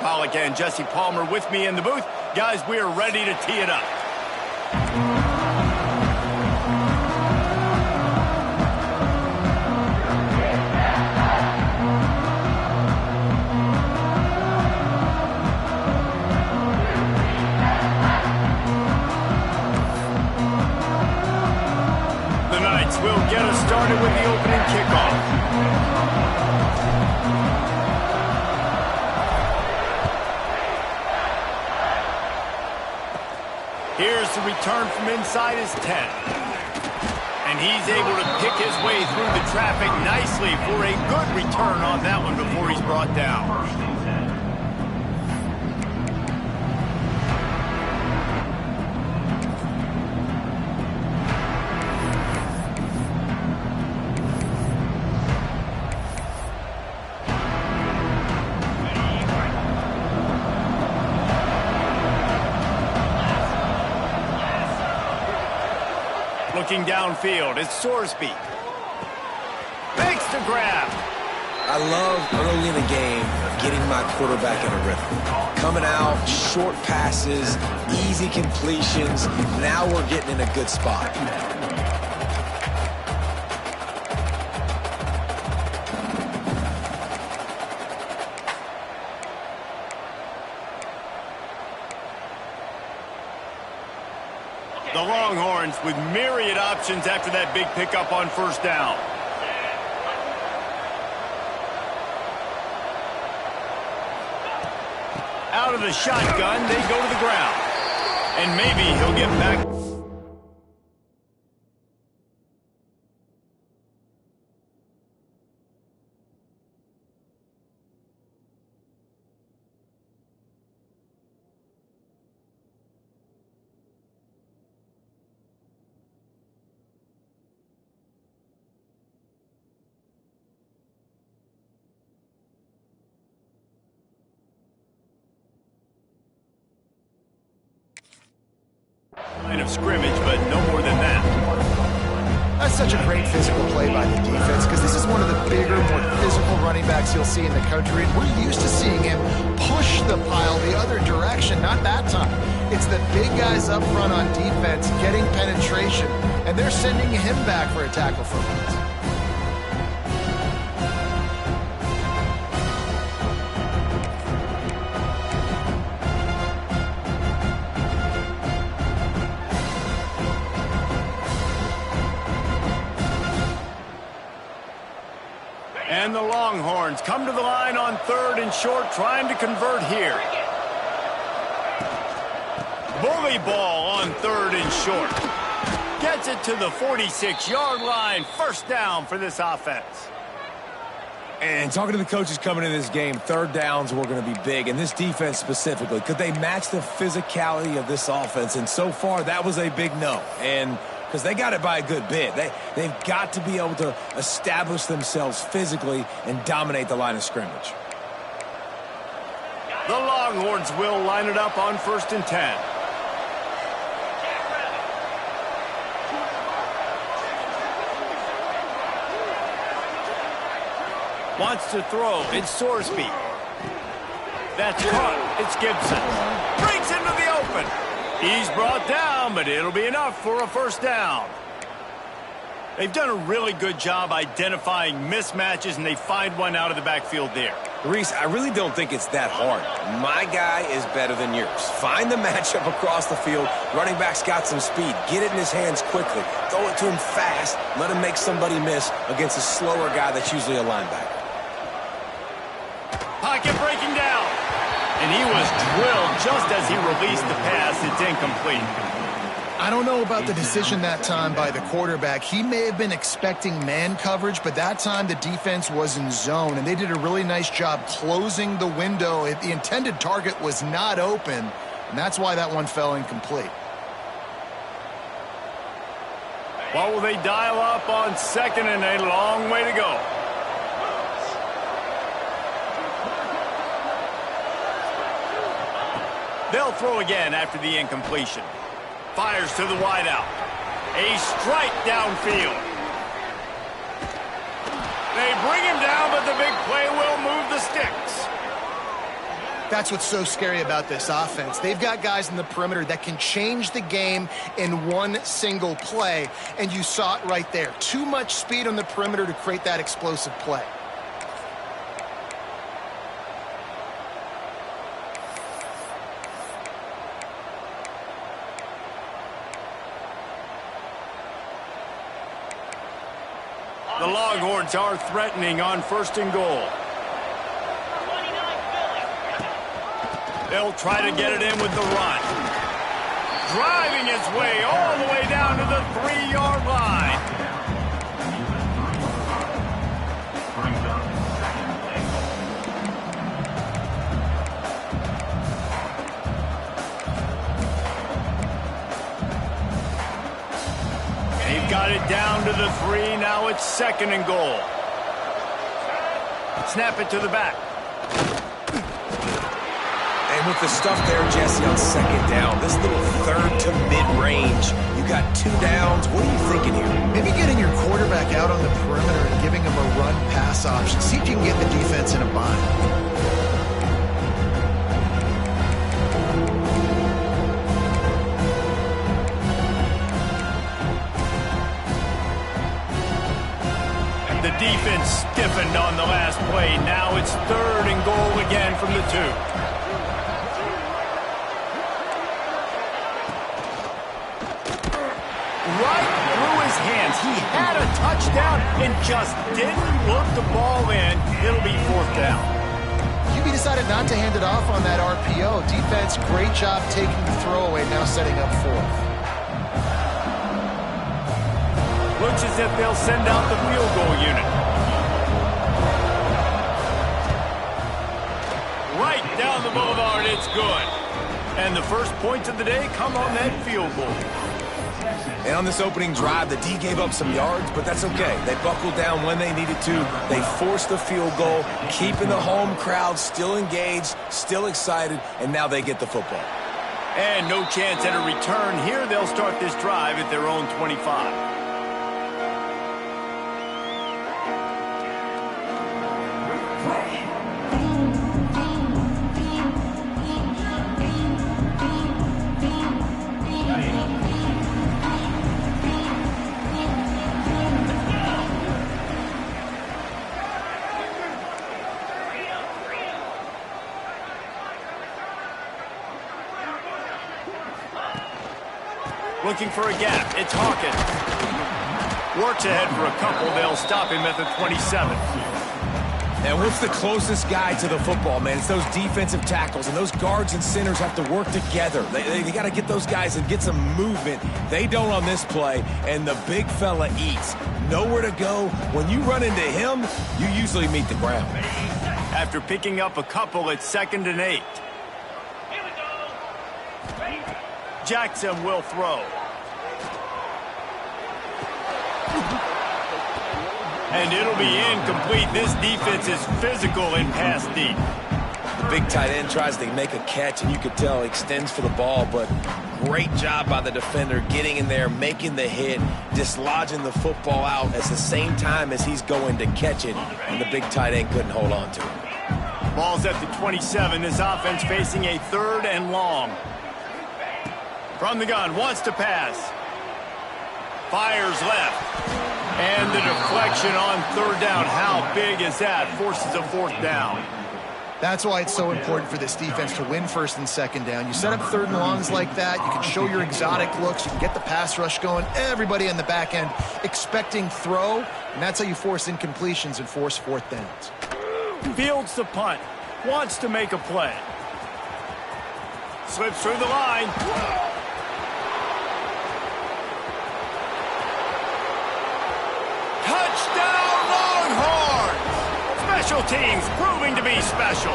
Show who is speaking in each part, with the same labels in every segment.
Speaker 1: Pollock and Jesse Palmer with me in the booth. Guys, we are ready to tee it up. The Knights will get us started with the opening kickoff. Here's the return from inside his 10. And he's able to pick his way through the traffic nicely for a good return on that one before he's brought down. Looking downfield, it's Sorsby. Makes the grab.
Speaker 2: I love early in the game getting my quarterback in a rhythm. Coming out, short passes, easy completions. Now we're getting in a good spot.
Speaker 1: The Longhorns with myriad options after that big pickup on first down. Out of the shotgun, they go to the ground. And maybe he'll get back. Line of scrimmage, but no more than that.
Speaker 3: That's such a great physical play by the defense because this is one of the bigger, more physical running backs you'll see in the country. And we're used to seeing him push the pile the other direction, not that time. It's the big guys up front on defense getting penetration, and they're sending him back for a tackle for once.
Speaker 1: And the Longhorns come to the line on third and short, trying to convert here. Bully ball on third and short. Gets it to the 46-yard line. First down for this offense.
Speaker 2: And talking to the coaches coming into this game, third downs were going to be big, and this defense specifically. Could they match the physicality of this offense? And so far, that was a big no. And because they got it by a good bit. They've got to be able to establish themselves physically and dominate the line of scrimmage.
Speaker 1: The Longhorns will line it up on first and 10. Wants to throw. It's Sorsby. That's caught. It's Gibson. Breaks into the open. He's brought down, but it'll be enough for a first down. They've done a really good job identifying mismatches, and they find one out of the backfield there.
Speaker 2: Reese, I really don't think it's that hard. My guy is better than yours. Find the matchup across the field. Running back's got some speed. Get it in his hands quickly. Throw it to him fast. Let him make somebody miss against a slower guy that's usually a linebacker.
Speaker 1: Pocket breaking down. And he was drilled just as he released the pass. It's incomplete.
Speaker 3: I don't know about the decision that time by the quarterback. He may have been expecting man coverage, but that time the defense was in zone, and they did a really nice job closing the window. The intended target was not open, and that's why that one fell incomplete.
Speaker 1: What will they dial up on second and a long way to go? They'll throw again after the incompletion. Fires to the wideout. A strike downfield. They bring him down, but the big play will move the sticks.
Speaker 3: That's what's so scary about this offense. They've got guys in the perimeter that can change the game in one single play, and you saw it right there. Too much speed on the perimeter to create that explosive play.
Speaker 1: The Longhorns are threatening on 1st and goal. They'll try to get it in with the run. Driving his way all the way down to the 3-yard line. They've got it down to the 3. Now it's 2nd and goal. Snap it to the back.
Speaker 2: And with the stuff there, Jesse, on 2nd down, this little 3rd to mid-range, you got 2 downs. What are you thinking here?
Speaker 3: Maybe getting your quarterback out on the perimeter and giving him a run-pass option. See if you can get the defense in a bind.
Speaker 1: The defense stiffened on the last play. Now it's 3rd and goal again from the 2. Right through his hands. He had a touchdown and just didn't look the ball in. It'll be 4th down.
Speaker 3: QB decided not to hand it off on that RPO. Defense, great job taking the throwaway, now setting up 4th.
Speaker 1: Looks as if they'll send out the field goal unit. Right down the boulevard, it's good. And the first points of the day come on that field goal.
Speaker 2: And on this opening drive, the D gave up some yards, but that's okay. They buckled down when they needed to. They forced the field goal, keeping the home crowd still engaged, still excited, and now they get the football.
Speaker 1: And no chance at a return here. They'll start this drive at their own 25. Looking for a gap. It's Hawkins. Works ahead for a couple. They'll stop him at the 27.
Speaker 2: And what's the closest guy to the football, man? It's those defensive tackles, and those guards and centers have to work together. They got to get those guys and get some movement. They don't on this play, and the big fella eats. Nowhere to go. When you run into him, you usually meet the ground.
Speaker 1: After picking up a couple, it's 2nd and 8. Jackson will throw. And it'll be incomplete. This defense is physical in pass deep.
Speaker 2: The big tight end tries to make a catch, and you could tell he extends for the ball, but great job by the defender getting in there, making the hit, dislodging the football out at the same time as he's going to catch it, and the big tight end couldn't hold on to it.
Speaker 1: Ball's at the 27. This offense facing a 3rd and long. From the gun, wants to pass. Fires left. And the deflection on 3rd down. How big is that? Forces a 4th down.
Speaker 3: That's why it's so important for this defense to win 1st and 2nd down. You set up 3rd and longs like that. You can show your exotic looks. You can get the pass rush going. Everybody in the back end expecting throw. And that's how you force incompletions and force 4th downs.
Speaker 1: Fields the punt. Wants to make a play. Slips through the line. Touchdown, Longhorns! Special teams proving to be special.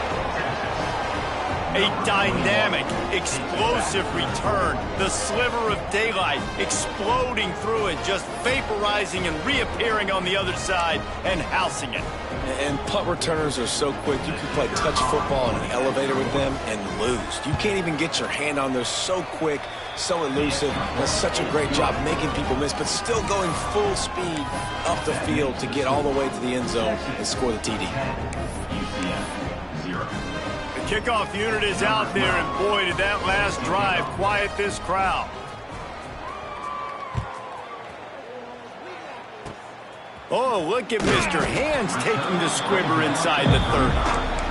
Speaker 1: A dynamic, explosive return. The sliver of daylight exploding through it, just vaporizing and reappearing on the other side and housing it.
Speaker 2: And punt returners are so quick. You can play touch football in an elevator with them and lose. You can't even get your hand on them. So quick, so elusive. Does such a great job making people miss, but still going full speed up the field to get all the way to the end zone and score the TD.
Speaker 1: The Kickoff unit is out there, and boy, did that last drive quiet this crowd. Oh, look at Mr. Hands taking the squibber inside the 30.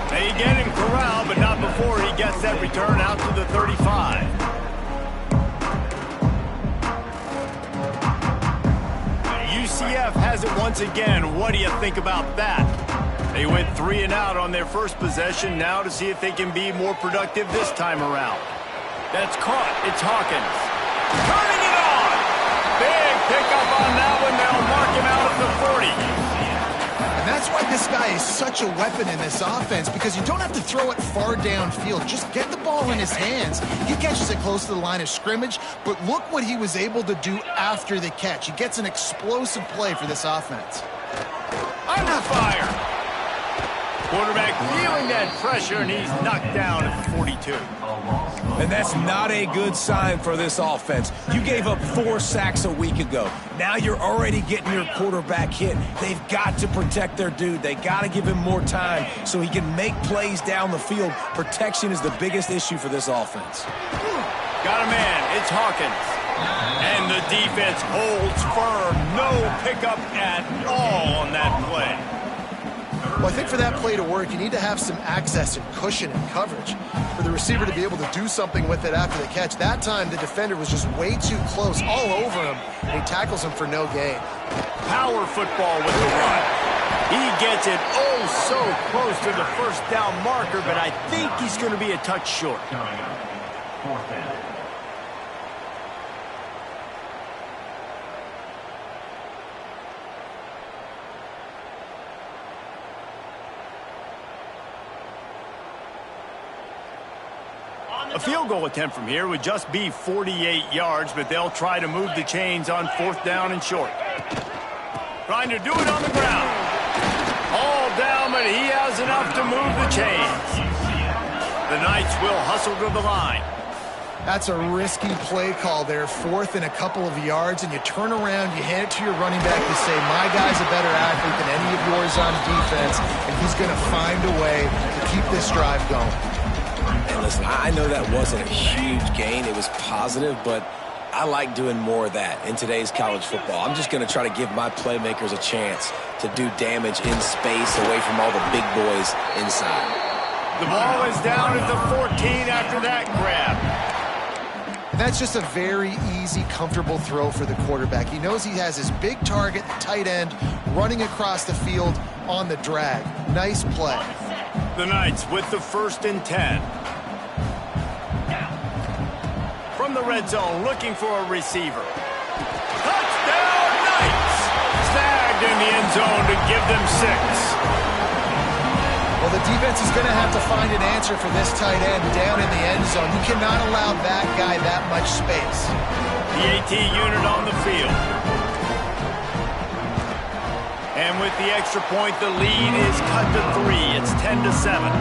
Speaker 1: They get him corralled, but not before he gets that return out to the 35. UCF has it once again. What do you think about that? They went 3 and out on their first possession, now to see if they can be more productive this time around. That's caught. It's Hawkins. Turning it on! Big pickup on that one. They'll mark him out at the 40.
Speaker 3: And that's why this guy is such a weapon in this offense, because you don't have to throw it far downfield. Just get the ball in his hands. He catches it close to the line of scrimmage, but look what he was able to do after the catch. He gets an explosive play for this offense.
Speaker 1: Under fire. Quarterback feeling that pressure, and he's knocked down at the 42.
Speaker 2: And that's not a good sign for this offense. You gave up 4 sacks a week ago. Now you're already getting your quarterback hit. They've got to protect their dude. They got to give him more time so he can make plays down the field. Protection is the biggest issue for this offense.
Speaker 1: Got a man. It's Hawkins. And the defense holds firm. No pickup at all on that play.
Speaker 3: Well, I think for that play to work, you need to have some access and cushion and coverage for the receiver to be able to do something with it after the catch. That time, the defender was just way too close, all over him, and he tackles him for no gain.
Speaker 1: Power football with the run. He gets it oh so close to the first down marker, but I think he's going to be a touch short.
Speaker 4: Fourth down.
Speaker 1: A field goal attempt from here would just be 48 yards, but they'll try to move the chains on 4th down and short. Trying to do it on the ground. All down, but he has enough to move the chains. The Knights will hustle to the line.
Speaker 3: That's a risky play call there, 4th and a couple of yards, and you turn around, you hand it to your running back, you say, my guy's a better athlete than any of yours on defense, and he's going to find a way to keep this drive going.
Speaker 2: And listen, I know that wasn't a huge gain. It was positive, but I like doing more of that in today's college football. I'm just going to try to give my playmakers a chance to do damage in space away from all the big boys inside.
Speaker 1: The ball is down at the 14 after that grab.
Speaker 3: That's just a very easy, comfortable throw for the quarterback. He knows he has his big target, tight end, running across the field on the drag. Nice play.
Speaker 1: The Knights with the 1st and 10. From the red zone, looking for a receiver. Touchdown, Knights! Snagged in the end zone to give them 6.
Speaker 3: Well, the defense is going to have to find an answer for this tight end down in the end zone. You cannot allow that guy that much space.
Speaker 1: The AT unit on the field. And with the extra point, the lead is cut to 3. It's 10-7.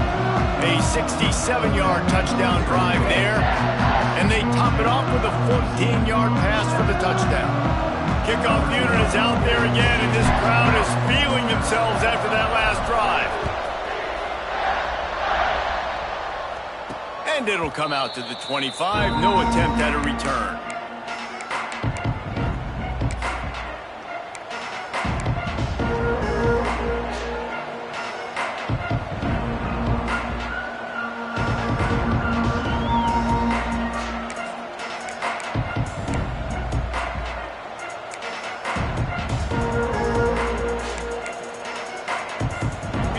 Speaker 1: A 67-yard touchdown drive there. And they top it off with a 14-yard pass for the touchdown. Kickoff unit is out there again, and this crowd is feeling themselves after that last drive. And it'll come out to the 25. No attempt at a return.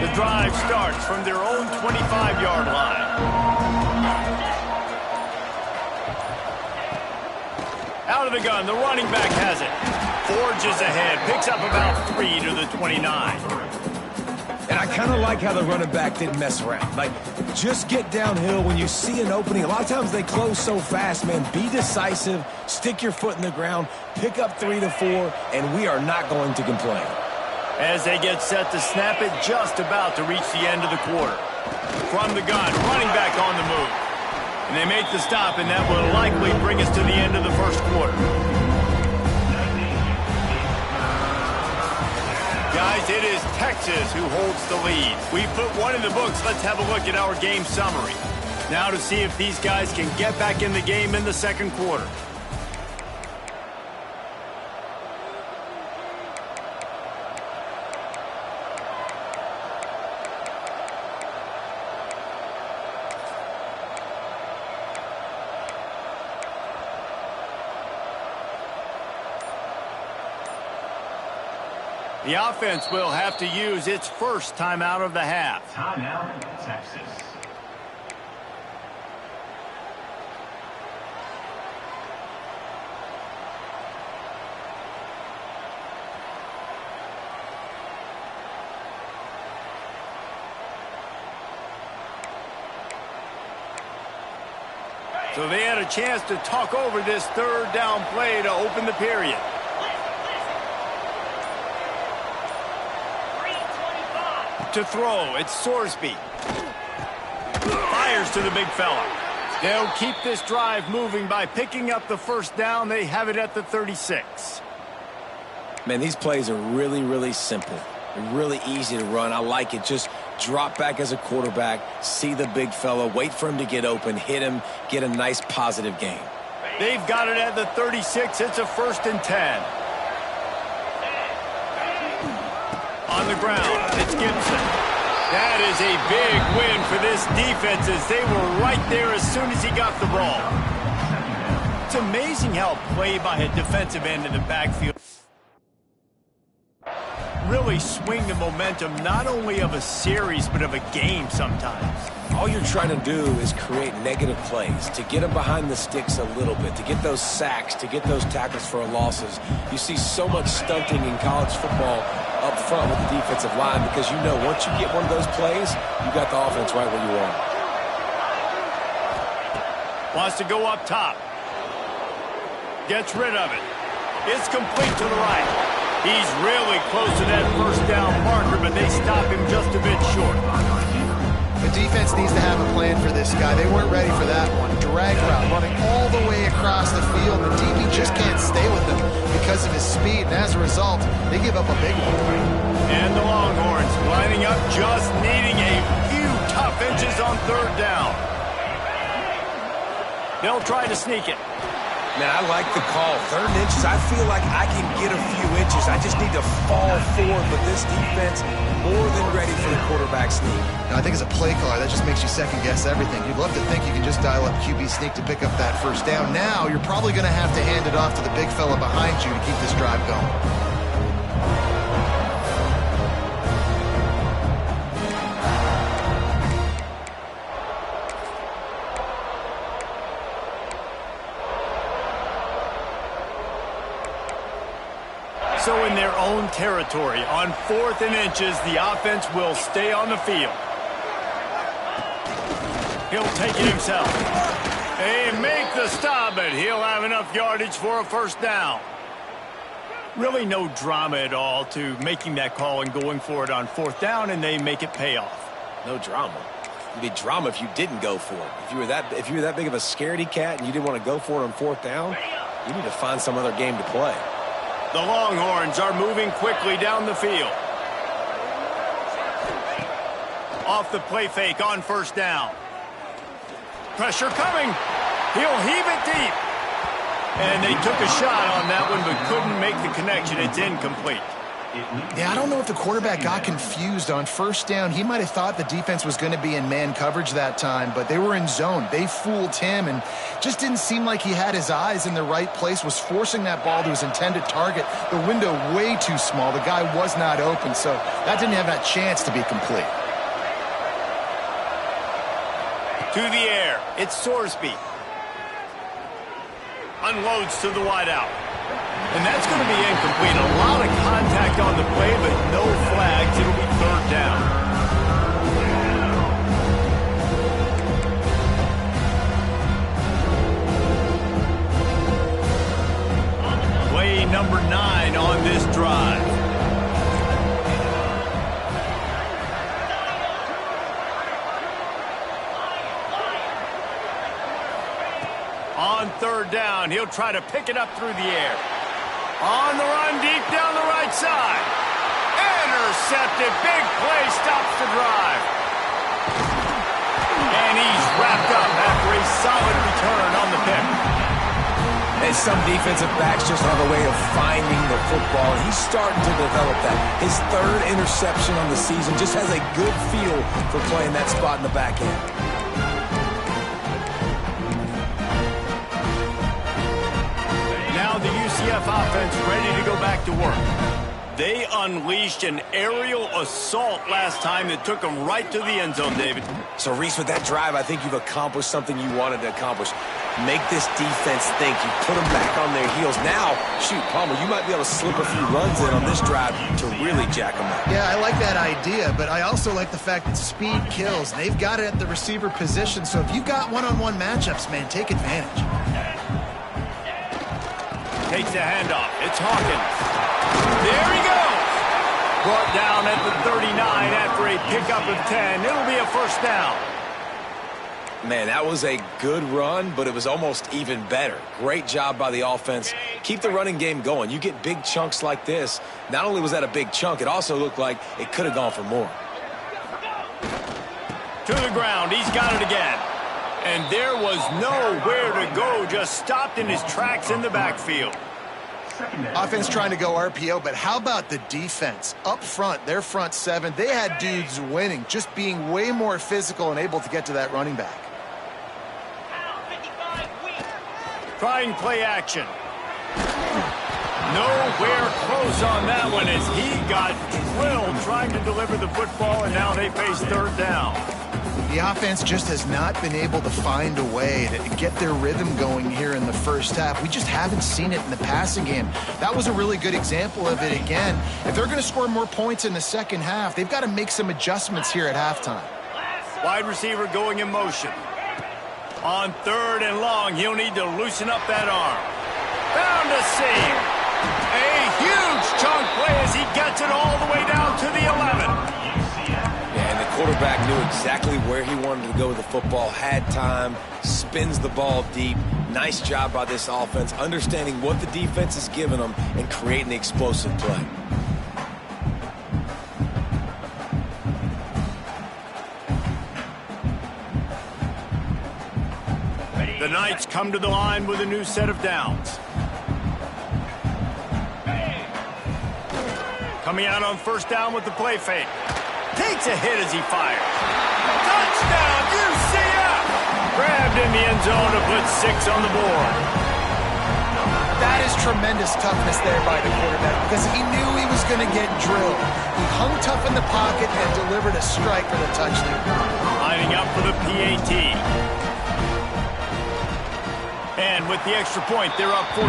Speaker 1: The drive starts from their own 25-yard line. Out of the gun, the running back has it. Forges ahead, picks up about 3 to the 29.
Speaker 2: And I kind of like how the running back didn't mess around. Like, just get downhill when you see an opening. A lot of times they close so fast, man. Be decisive, stick your foot in the ground, pick up 3 to 4, and we are not going to complain.
Speaker 1: As they get set to snap it, just about to reach the end of the quarter. From the gun, running back on the move. And they make the stop, and that will likely bring us to the end of the first quarter. guys, it is Texas who holds the lead. We put one in the books. Let's have a look at our game summary. Now to see if these guys can get back in the game in the second quarter. The offense will have to use its first timeout of the half.
Speaker 4: Timeout, Texas.
Speaker 1: So they had a chance to talk over this third down play to open the period. To throw, it's Sorsby. Fires to the big fella. They'll keep this drive moving by picking up the first down. They have it at the 36.
Speaker 2: Man, these plays are really, really simple. They're really easy to run. I like it. Just drop back as a quarterback, see the big fella, wait for him to get open, hit him, get a nice positive gain.
Speaker 1: They've got it at the 36. It's a 1st and 10. On the ground, it's Gibson. That is a big win for this defense as they were right there as soon as he got the ball. It's amazing how a play by a defensive end in the backfield really swing the momentum not only of a series but of a game sometimes.
Speaker 2: All you're trying to do is create negative plays, to get them behind the sticks a little bit, to get those sacks, to get those tackles for losses. You see so much stunting in college football up front with the defensive line because you know once you get one of those plays, you got the offense right where you want.
Speaker 1: Wants to go up top. Gets rid of it. It's complete to the right. He's really close to that first down marker, but they stop him just a bit short.
Speaker 3: The defense needs to have a plan for this guy. They weren't ready for that one. Drag route, running all the way across the field. The DB just can't stay with him because of his speed, and as a result, they give up a big one.
Speaker 1: And the Longhorns lining up, just needing a few tough inches on third down. They'll try to sneak it.
Speaker 2: Man, I like the call. 3rd and inches, I feel like I can get a few inches. I just need to fall forward, but this defense more than ready for the quarterback sneak.
Speaker 3: Now, I think as a play caller, that just makes you second-guess everything. You'd love to think you can just dial up QB sneak to pick up that first down. Now, you're probably going to have to hand it off to the big fella behind you to keep this drive going.
Speaker 1: So in their own territory, on 4th and inches, the offense will stay on the field. He'll take it himself. They make the stop, but he'll have enough yardage for a first down. Really no drama at all to making that call and going for it on 4th down, and they make it pay off.
Speaker 2: No drama. It'd be drama if you didn't go for it. If you were that big of a scaredy cat and you didn't want to go for it on 4th down, you need to find some other game to play.
Speaker 1: The Longhorns are moving quickly down the field. Off the play fake on 1st down. Pressure coming. He'll heave it deep. And they took a shot on that one but couldn't make the connection. It's incomplete.
Speaker 3: Yeah, I don't know if the quarterback got confused on 1st down. He might have thought the defense was going to be in man coverage that time, but they were in zone. They fooled him and just didn't seem like he had his eyes in the right place, was forcing that ball to his intended target. The window way too small. The guy was not open, so that didn't have that chance to be complete.
Speaker 1: To the air, it's Sorsby. Unloads to the wideout. And that's going to be incomplete. A lot of contact on the play, but no flags. It'll be 3rd down. Play number 9 on this drive. On 3rd down, he'll try to pick it up through the air. On the run, deep down the right side. intercepted. Big play stops the drive. And he's wrapped up after a solid return on the pick.
Speaker 2: And some defensive backs just have a way of finding the football, and he's starting to develop that. His third interception on the season just has a good feel for playing that spot in the back end.
Speaker 1: Now the UCF offense ready to go back to work. They unleashed an aerial assault last time that took them right to the end zone, David.
Speaker 2: So, Reese, with that drive, I think you've accomplished something you wanted to accomplish. Make this defense think. You put them back on their heels. Now, shoot, Palmer, you might be able to slip a few runs in on this drive to really jack them up.
Speaker 3: Yeah, I like that idea, but I also like the fact that speed kills. They've got it at the receiver position, so if you've got one-on-one matchups, man, take advantage.
Speaker 1: Takes the handoff. It's Hawkins. There he goes. Brought down at the 39 after a pickup of 10. It'll be a first down.
Speaker 2: Man, that was a good run, but it was almost even better. Great job by the offense. Keep the running game going. You get big chunks like this. Not only was that a big chunk, it also looked like it could have gone for more.
Speaker 1: To the ground. He's got it again. And there was nowhere to go. Just stopped in his tracks in the backfield.
Speaker 3: Offense trying to go RPO, but how about the defense? Up front, their front seven, they had dudes winning, just being way more physical and able to get to that running back.
Speaker 1: Trying play action. Nowhere close on that one as he got drilled trying to deliver the football, and now they face third down.
Speaker 3: The offense just has not been able to find a way to get their rhythm going here in the first half. We just haven't seen it in the passing game. That was a really good example of it again. If they're going to score more points in the second half, they've got to make some adjustments here at halftime.
Speaker 1: Wide receiver going in motion. On third and long, he'll need to loosen up that arm. Found a seam. A huge chunk play as he gets it all the way down to the 11.
Speaker 2: Quarterback knew exactly where he wanted to go with the football, had time, spins the ball deep. Nice job by this offense, understanding what the defense is giving them and creating the explosive play.
Speaker 1: The Knights come to the line with a new set of downs. Coming out on first down with the play fake. Takes a hit as he fires. Touchdown, UCF! Grabbed in the end zone to put 6 on the board.
Speaker 3: That is tremendous toughness there by the quarterback because he knew he was going to get drilled. He hung tough in the pocket and delivered a strike for the touchdown.
Speaker 1: Lining up for the PAT. And with the extra point, they're up 14-10.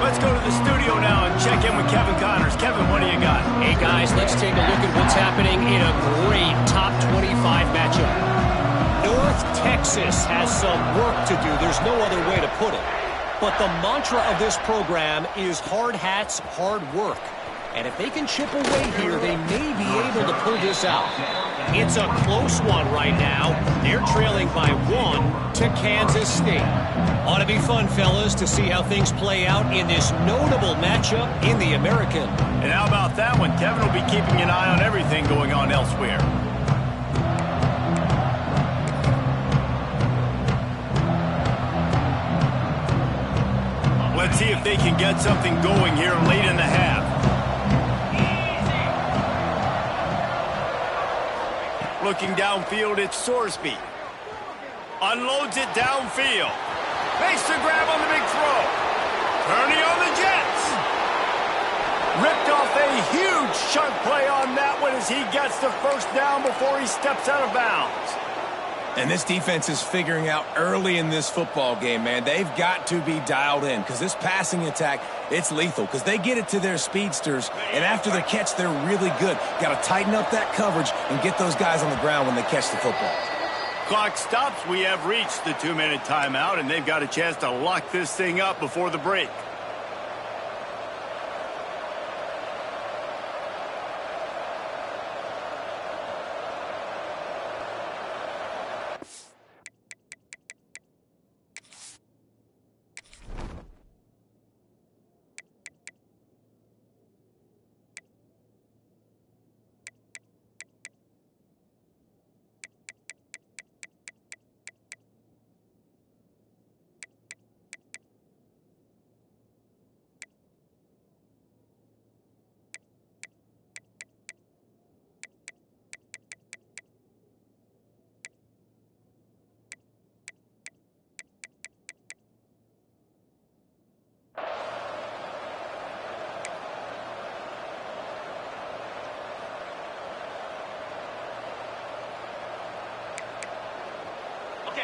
Speaker 1: Let's go to the studio now and check in with Kevin Connors. Kevin, what do you got?
Speaker 5: Hey, guys, let's take a look at what's happening in a great top 25 matchup. North Texas has some work to do. There's no other way to put it. But the mantra of this program is hard hats, hard work. And if they can chip away here, they may be able to pull this out. It's a close one right now. They're trailing by 1 to Kansas State. Ought to be fun, fellas, to see how things play out in this notable matchup in the American.
Speaker 1: And how about that one? Kevin will be keeping an eye on everything going on elsewhere. Let's see if they can get something going here late in the half. Looking downfield, it's Sorsby. Unloads it downfield. Makes the grab on the big throw. Turning on the Jets. Ripped off a huge chunk play on that one as he gets the first down before he steps out of bounds.
Speaker 2: And this defense is figuring out early in this football game, man. They've got to be dialed in because this passing attack, it's lethal because they get it to their speedsters, and after the catch, they're really good. Got to tighten up that coverage and get those guys on the ground when they catch the football.
Speaker 1: Clock stops. We have reached the 2-minute timeout, and they've got a chance to lock this thing up before the break.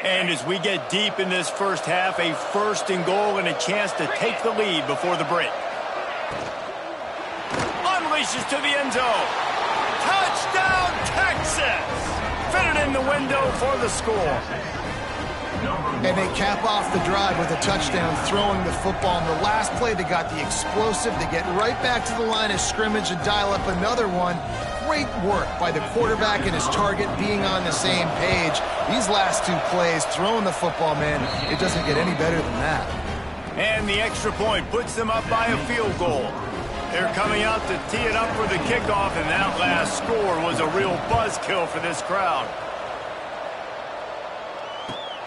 Speaker 1: And as we get deep in this first half, a 1st and goal and a chance to take the lead before the break. Unleashes to the end zone. Touchdown, Texas! Fitted in the window for the score.
Speaker 3: And they cap off the drive with a touchdown, throwing the football. In the last play, they got the explosive to get right back to the line of scrimmage and dial up another one. Great work by the quarterback and his target being on the same page. These last 2 plays, throwing the football, man, it doesn't get any better than that.
Speaker 1: And the extra point puts them up by a field goal. They're coming out to tee it up for the kickoff, and that last score was a real buzzkill for this crowd.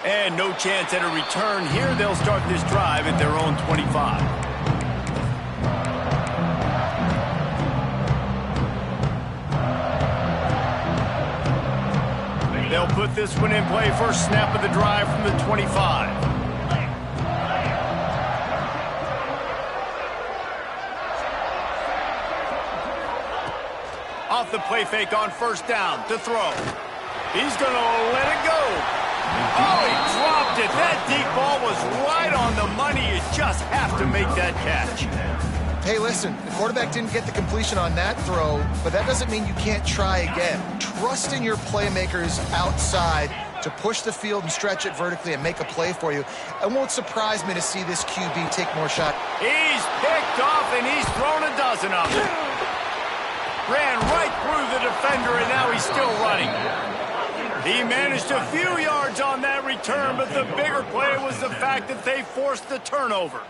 Speaker 1: And no chance at a return here. They'll start this drive at their own 25. They'll put this one in play. First snap of the drive from the 25. Off the play fake on 1st down to throw. He's going to let it go. Oh, he dropped it. That deep ball was right on the money. You just have to make that catch.
Speaker 3: Hey, listen, the quarterback didn't get the completion on that throw, but that doesn't mean you can't try again. Trust in your playmakers outside to push the field and stretch it vertically and make a play for you. It won't surprise me to see this QB take more shots.
Speaker 1: He's picked off, and he's thrown a dozen of them. Ran right through the defender, and now he's still running. He managed a few yards on that return, but the bigger play was the fact that they forced the turnover.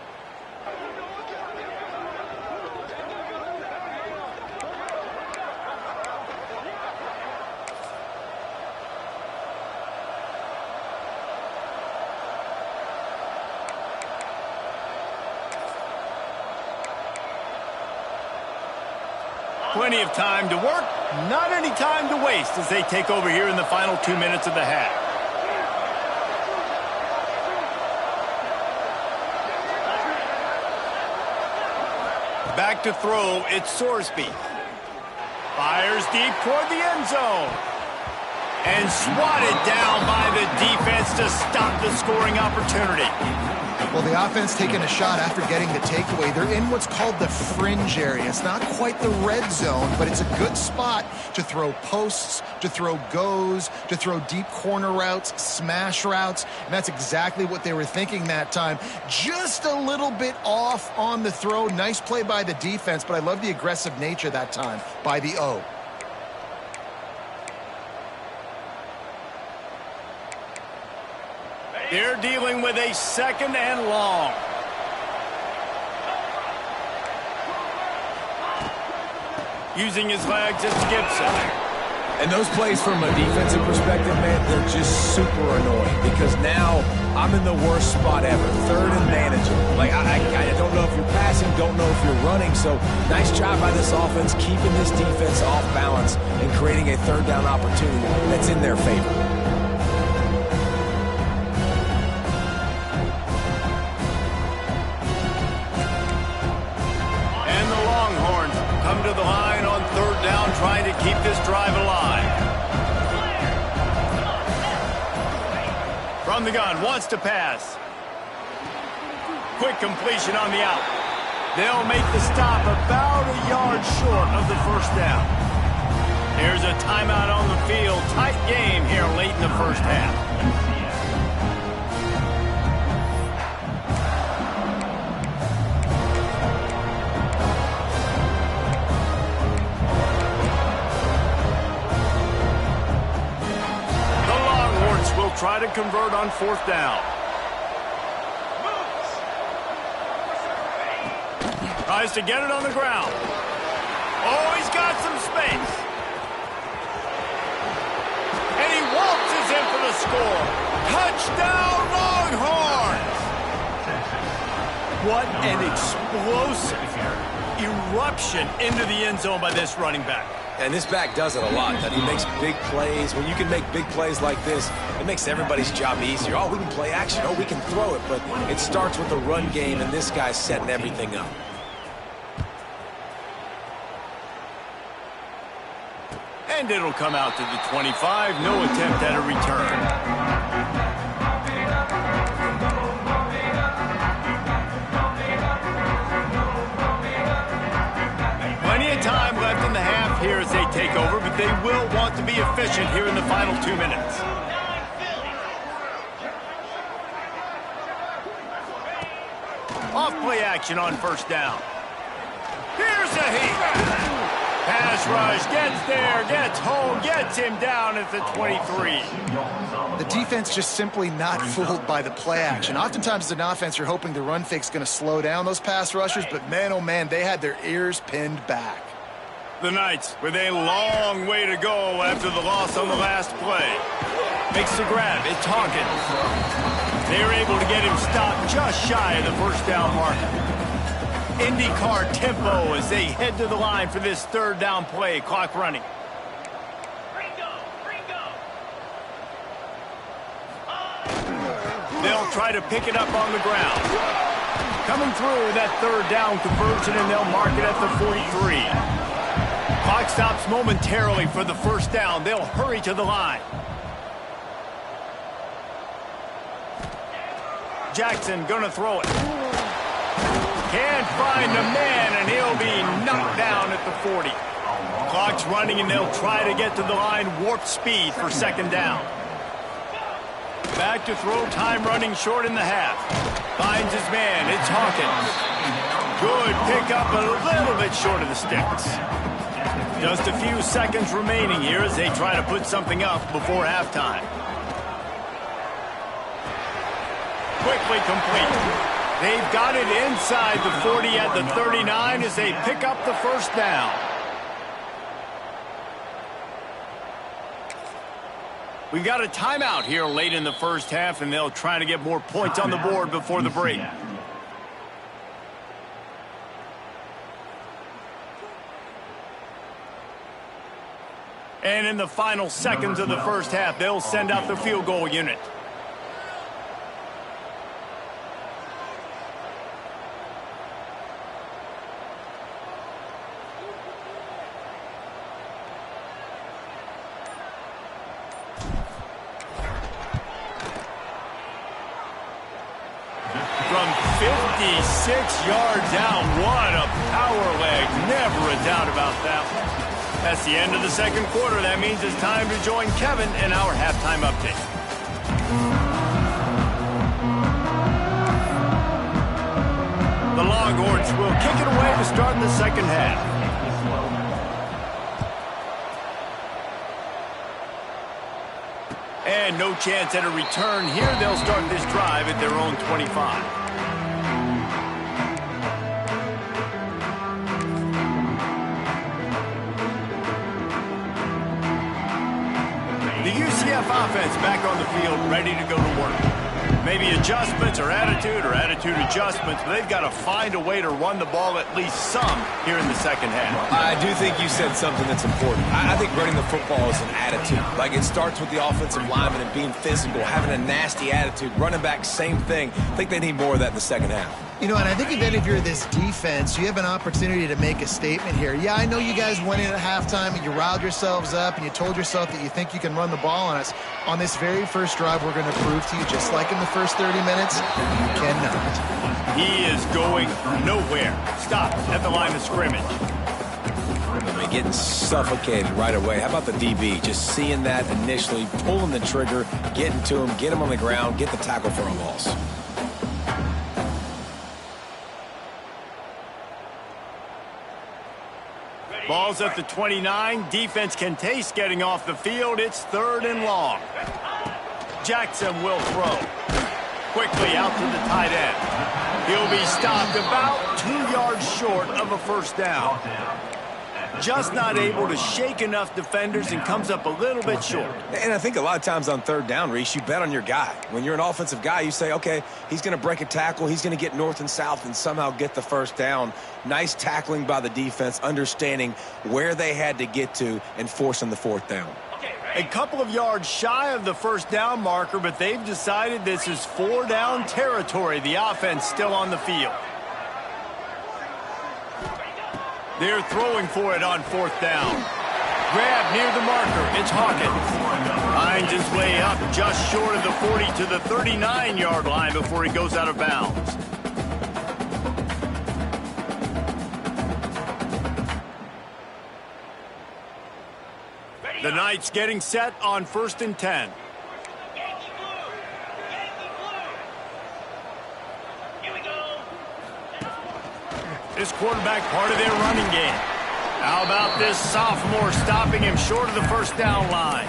Speaker 1: Plenty of time to work, not any time to waste as they take over here in the final 2 minutes of the half. Back to throw, it's Sorsby. Fires deep toward the end zone. And swatted down by the defense to stop the scoring opportunity.
Speaker 3: Well, the offense taking a shot after getting the takeaway. They're in what's called the fringe area. It's not quite the red zone, but it's a good spot to throw posts, to throw goes, to throw deep corner routes, smash routes, and that's exactly what they were thinking that time. Just a little bit off on the throw. Nice play by the defense, but I love the aggressive nature that time by the O.
Speaker 1: They're dealing with a 2nd and long. Using his legs, it's Gibson.
Speaker 2: And those plays from a defensive perspective, man, they're just super annoying because now I'm in the worst spot ever, 3rd and managing. Like, I don't know if you're passing, don't know if you're running, so nice job by this offense keeping this defense off balance and creating a 3rd down opportunity that's in their favor.
Speaker 1: Come to the line on 3rd down, trying to keep this drive alive. From the gun, wants to pass. Quick completion on the out. They'll make the stop about a yard short of the 1st down. Here's a timeout on the field. Tight game here late in the first half. Try to convert on 4th down. Tries to get it on the ground. Oh, he's got some space. And he waltzes in for the score. Touchdown, Longhorns! What an explosive eruption into the end zone by this running back.
Speaker 2: And this back does it a lot. That he makes big plays. When you can make big plays like this, it makes everybody's job easier. Oh, we can play action. Oh, we can throw it. But it starts with the run game, and this guy's setting everything up.
Speaker 1: And it'll come out to the 25. No attempt at a return. efficient here in the final 2 minutes. Off play action on first down. Here's a heat. Pass rush, gets there, gets home, gets him down at the 23.
Speaker 3: The defense just simply not fooled by the play action. Oftentimes as an offense, you're hoping the run fake's going to slow down those pass rushers, but man, oh man, they had their ears pinned back.
Speaker 1: The Knights with a long way to go after the loss on the last play. Makes the grab, it's Hawkins. They're able to get him stopped just shy of the first down marker. IndyCar tempo as they head to the line for this third down play. Clock running. They'll try to pick it up on the ground. Coming through that third down conversion, and they'll mark it at the 43. Clock stops momentarily for the first down. They'll hurry to the line. Jackson gonna throw it. Can't find the man, and he'll be knocked down at the 40. Clock's running, and they'll try to get to the line warp speed for second down. Back to throw, time running short in the half. Finds his man, it's Hawkins. Good pickup, a little bit short of the sticks. Just a few seconds remaining here as they try to put something up before halftime. Quickly complete. They've got it inside the 40 at the 39 as they pick up the first down. We've got a timeout here late in the first half, and they'll try to get more points on the board before the break. And in the final seconds of the first half, they'll send out the field goal unit. From 56 yards out, what a power leg. Never a doubt about that one. That's the end of the second quarter. That means it's time to join Kevin in our halftime update. The Longhorns will kick it away to start the second half. And no chance at a return here. They'll start this drive at their own 25. The UCF offense back on the field, ready to go to work. Maybe adjustments or attitude adjustments, but they've got to find a way to run the ball at least some here in the second half.
Speaker 2: I do think you said something that's important. I think running the football is an attitude. Like, it starts with the offensive lineman and being physical, having a nasty attitude. Running back, same thing. I think they need more of that in the second half.
Speaker 3: You know, and I think even if you're this defense, you have an opportunity to make a statement here. Yeah, I know you guys went in at halftime and you riled yourselves up and you told yourself that you think you can run the ball on us. On this very first drive, we're going to prove to you, just like in the first 30 minutes, you cannot.
Speaker 1: He is going nowhere. Stop at the line of scrimmage.
Speaker 2: I mean, getting suffocated right away. How about the DB? Just seeing that initially, pulling the trigger, getting to him, get him on the ground, get the tackle for a loss.
Speaker 1: Ball's at the 29. Defense can taste getting off the field. It's third and long. Jackson will throw. Quickly out to the tight end. He'll be stopped about 2 yards short of a first down. Just not able to shake enough defenders and comes up a little bit short.
Speaker 2: And I think a lot of times on third down, Reese, you bet on your guy. When you're an offensive guy, you say, okay, he's going to break a tackle, he's going to get north and south and somehow get the first down. Nice tackling by the defense, understanding where they had to get to and forcing the fourth down.
Speaker 1: A couple of yards shy of the first down marker, but they've decided this is 4-down territory. The offense still on the field. They're throwing for it on fourth down. Grab near the marker. It's Hawkins. Finds his way up just short of the 40 to the 39-yard line before he goes out of bounds. The The Knights getting set on 1st and 10. This quarterback part of their running game. How about this sophomore stopping him short of the first down line?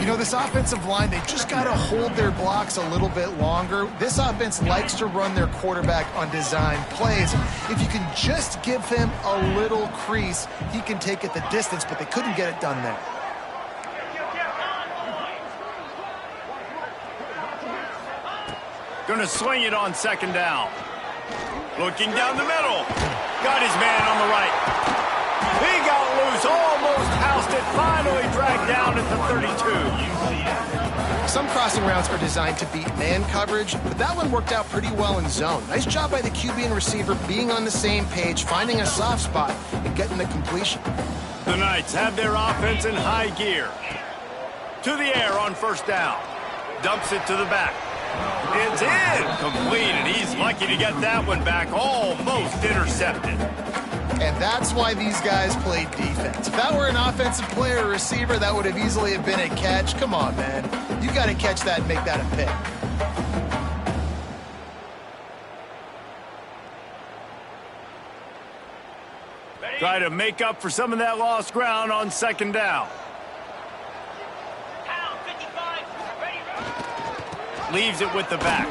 Speaker 3: You know, this offensive line, they just got to hold their blocks a little bit longer. This offense likes to run their quarterback on design plays. If you can just give him a little crease, he can take it the distance, but they couldn't get it done there.
Speaker 1: Going to swing it on 2nd down. Looking down the middle. Got his man on the right. He got loose, almost housed it, finally dragged down at the 32.
Speaker 3: Some crossing routes are designed to beat man coverage, but that one worked out pretty well in zone. Nice job by the QB and receiver being on the same page, finding a soft spot, and getting the completion.
Speaker 1: The Knights have their offense in high gear. To the air on 1st down. Dumps it to the back. It's incomplete, and he's lucky to get that one back, almost intercepted.
Speaker 3: And that's why these guys play defense. If that were an offensive player or receiver, that would have easily have been a catch. Come on, man. You got to catch that and make that a pick.
Speaker 1: Try to make up for some of that lost ground on 2nd down. Leaves it with the back.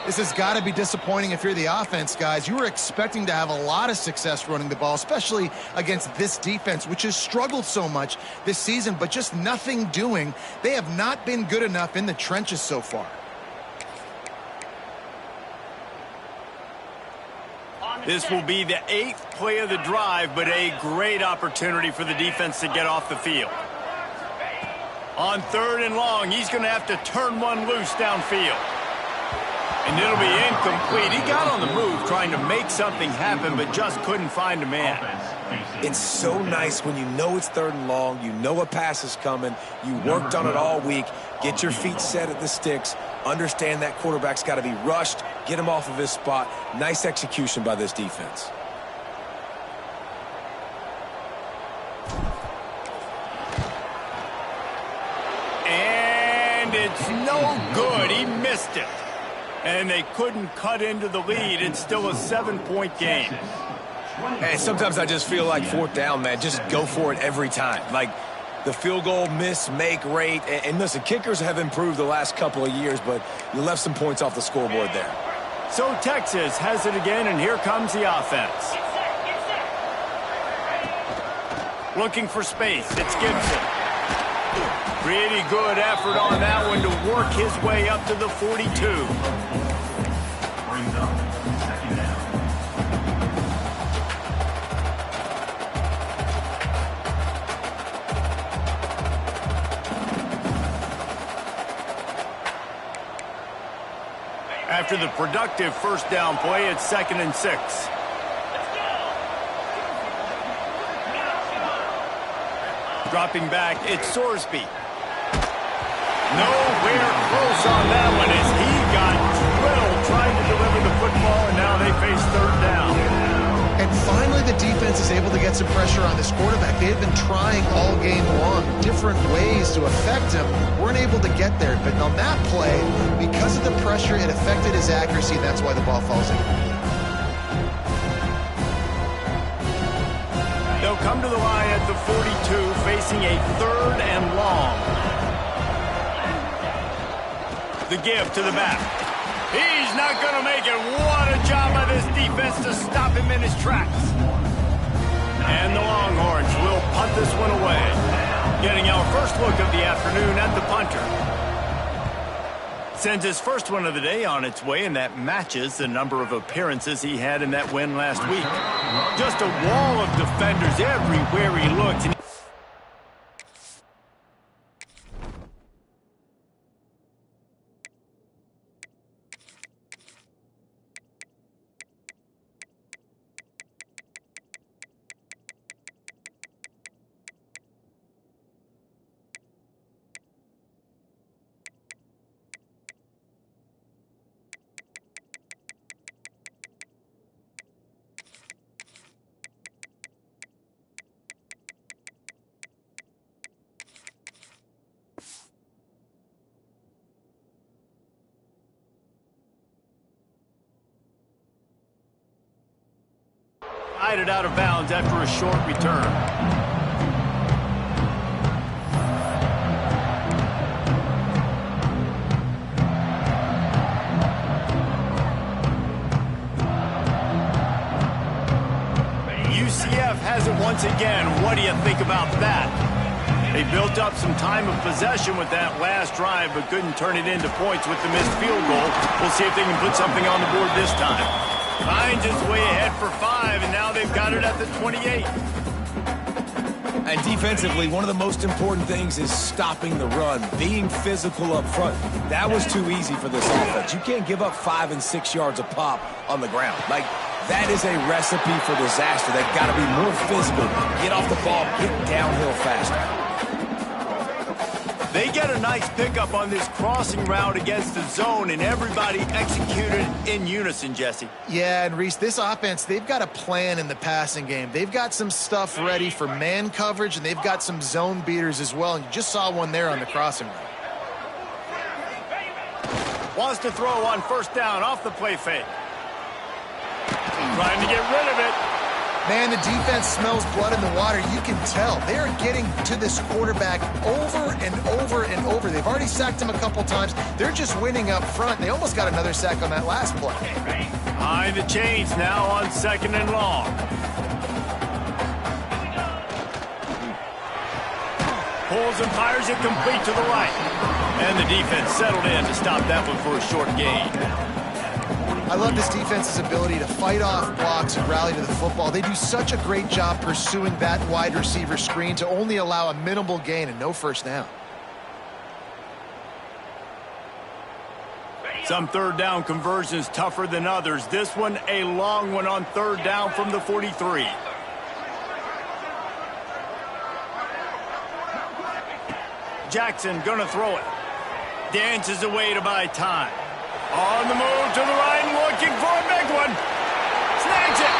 Speaker 3: This has got to be disappointing if you're the offense, guys. You were expecting to have a lot of success running the ball, especially against this defense, which has struggled so much this season, but just nothing doing. They have not been good enough in the trenches so far.
Speaker 1: This will be the 8th play of the drive, but a great opportunity for the defense to get off the field. On 3rd and long, he's going to have to turn one loose downfield. And it'll be incomplete. He got on the move trying to make something happen, but just couldn't find a man.
Speaker 2: It's so nice when you know it's 3rd and long, you know a pass is coming, you worked on it all week, get your feet set at the sticks, understand that quarterback's got to be rushed, get him off of his spot. Nice execution by this defense.
Speaker 1: And it's no good. He missed it. And they couldn't cut into the lead. It's still a 7-point game.
Speaker 2: And sometimes I just feel like 4th down, man, just go for it every time. Like the field goal miss-make rate. And listen, kickers have improved the last couple of years, but you left some points off the scoreboard there.
Speaker 1: So Texas has it again, and here comes the offense. Looking for space. It's Gibson. Pretty good effort on that one to work his way up to the 42.
Speaker 4: Brings up 2nd down.
Speaker 1: After the productive 1st down play, it's 2nd and 6. Dropping back, it's Sorsby. Nowhere close on that one as he got drilled trying to deliver the football, and now they face 3rd down.
Speaker 3: And finally, the defense is able to get some pressure on this quarterback. They had been trying all game long different ways to affect him. Weren't able to get there. But on that play, because of the pressure, it affected his accuracy, and that's why the ball falls in.
Speaker 1: They'll come to the line at the 42, facing a 3rd and long. The give to the back. He's not going to make it. What a job by this defense to stop him in his tracks. And the Longhorns will punt this one away. Getting our first look of the afternoon at the punter. Sends his first one of the day on its way, and that matches the number of appearances he had in that win last week. Just a wall of defenders everywhere he looks. slided out of bounds after a short return. UCF has it once again. What do you think about that? They built up some time of possession with that last drive, but couldn't turn it into points with the missed field goal. We'll see if they can put something on the board this time. Finds its way ahead for 5, and now they've got it at the 28.
Speaker 2: And defensively, one of the most important things is stopping the run, being physical up front. That was too easy for this offense. You can't give up 5 and 6 yards a pop on the ground. Like, that is a recipe for disaster. They've got to be more physical, get off the ball, get downhill faster.
Speaker 1: They get a nice pickup on this crossing route against the zone, and everybody executed in unison, Jesse.
Speaker 3: Yeah, and Reese, this offense, they've got a plan in the passing game. They've got some stuff ready for man coverage, and they've got some zone beaters as well, and you just saw one there on the crossing route.
Speaker 1: Wants to throw on first down off the play fake. Trying to get rid of it.
Speaker 3: Man, the defense smells blood in the water. You can tell. They are getting to this quarterback over and over and over. They've already sacked him a couple times. They're just winning up front. They almost got another sack on that last play.
Speaker 1: Behind the chains now on 2nd and long. Pulls and fires it complete to the right. And the defense settled in to stop that one for a short gain.
Speaker 3: I love this defense's ability to fight off blocks and rally to the football. They do such a great job pursuing that wide receiver screen to only allow a minimal gain and no first down.
Speaker 1: Some third down conversions tougher than others. This one a long one on 3rd down from the 43. Jackson gonna throw it. Dances away to buy time. On the move to the right, looking for a big one. Snags it.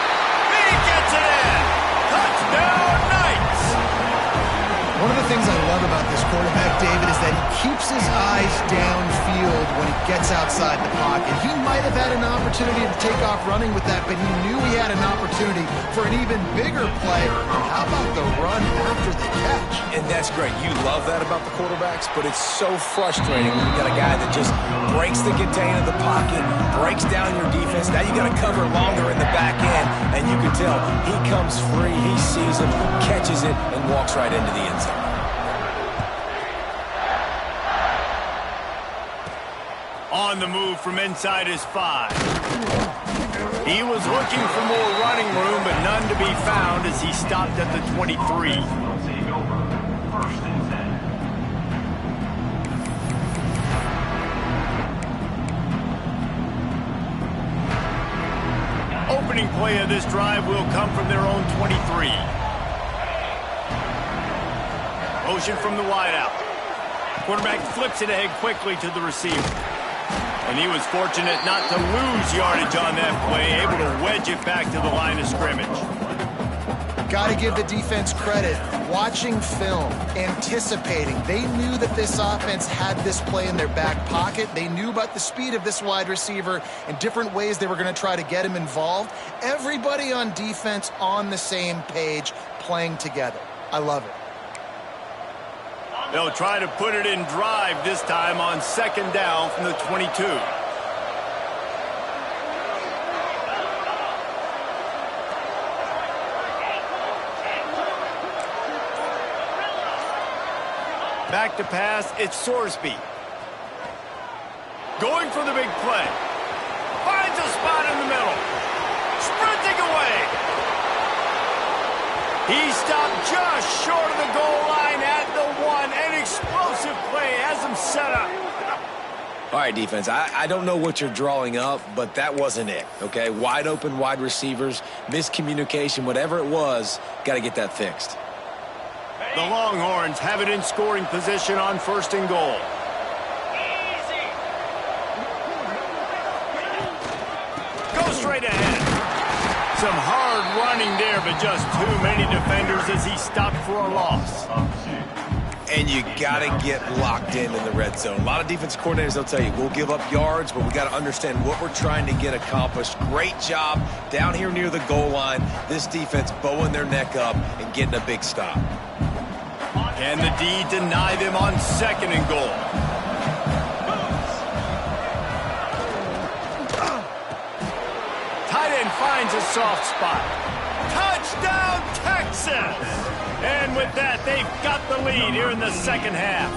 Speaker 1: He gets it in. Touchdown, Knights.
Speaker 3: One of the things I love about this quarterback, David, is that he keeps his eyes downfield when he gets outside the pocket. He might have had an opportunity to take off running with that, but he knew he had an opportunity for an even bigger play. How about the run after the catch?
Speaker 2: And that's great. You love that about the quarterbacks, but it's so frustrating when you got a guy that just breaks the contain of the pocket, breaks down your defense. Now you got to cover longer in the back end, and you can tell he comes free, he sees him, catches it, and walks right into the end zone.
Speaker 1: On the move from inside his 5. He was looking for more running room, but none to be found as he stopped at the 23. Opening play of this drive will come from their own 23. Motion from the wideout. Quarterback flips it ahead quickly to the receiver. And he was fortunate not to lose yardage on that play, able to wedge it back to the line of scrimmage.
Speaker 3: Got to give the defense credit. Watching film, anticipating. They knew that this offense had this play in their back pocket. They knew about the speed of this wide receiver and different ways they were going to try to get him involved. Everybody on defense on the same page, playing together. I love it.
Speaker 1: They'll try to put it in drive this time on 2nd down from the 22. Back to pass, it's Sorsby. Going for the big play. Finds a spot in the middle. Sprinting away. He stopped just short of the goal line at the 1. An explosive play has him set up.
Speaker 2: All right, defense, I don't know what you're drawing up, but that wasn't it, okay? Wide open wide receivers, miscommunication, whatever it was, got to get that fixed.
Speaker 1: The Longhorns have it in scoring position on 1st and goal. Go straight ahead. Some hard running there, but just too many defenders as he stopped for a loss.
Speaker 2: And you got to get locked in the red zone. A lot of defensive coordinators, they'll tell you, we'll give up yards, but we got to understand what we're trying to get accomplished. Great job down here near the goal line. This defense bowing their neck up and getting a big stop.
Speaker 1: Can the D deny them on 2nd and goal? Tight end finds a soft spot. Touchdown, Texas! And with that, they've got the lead here in the 2nd half.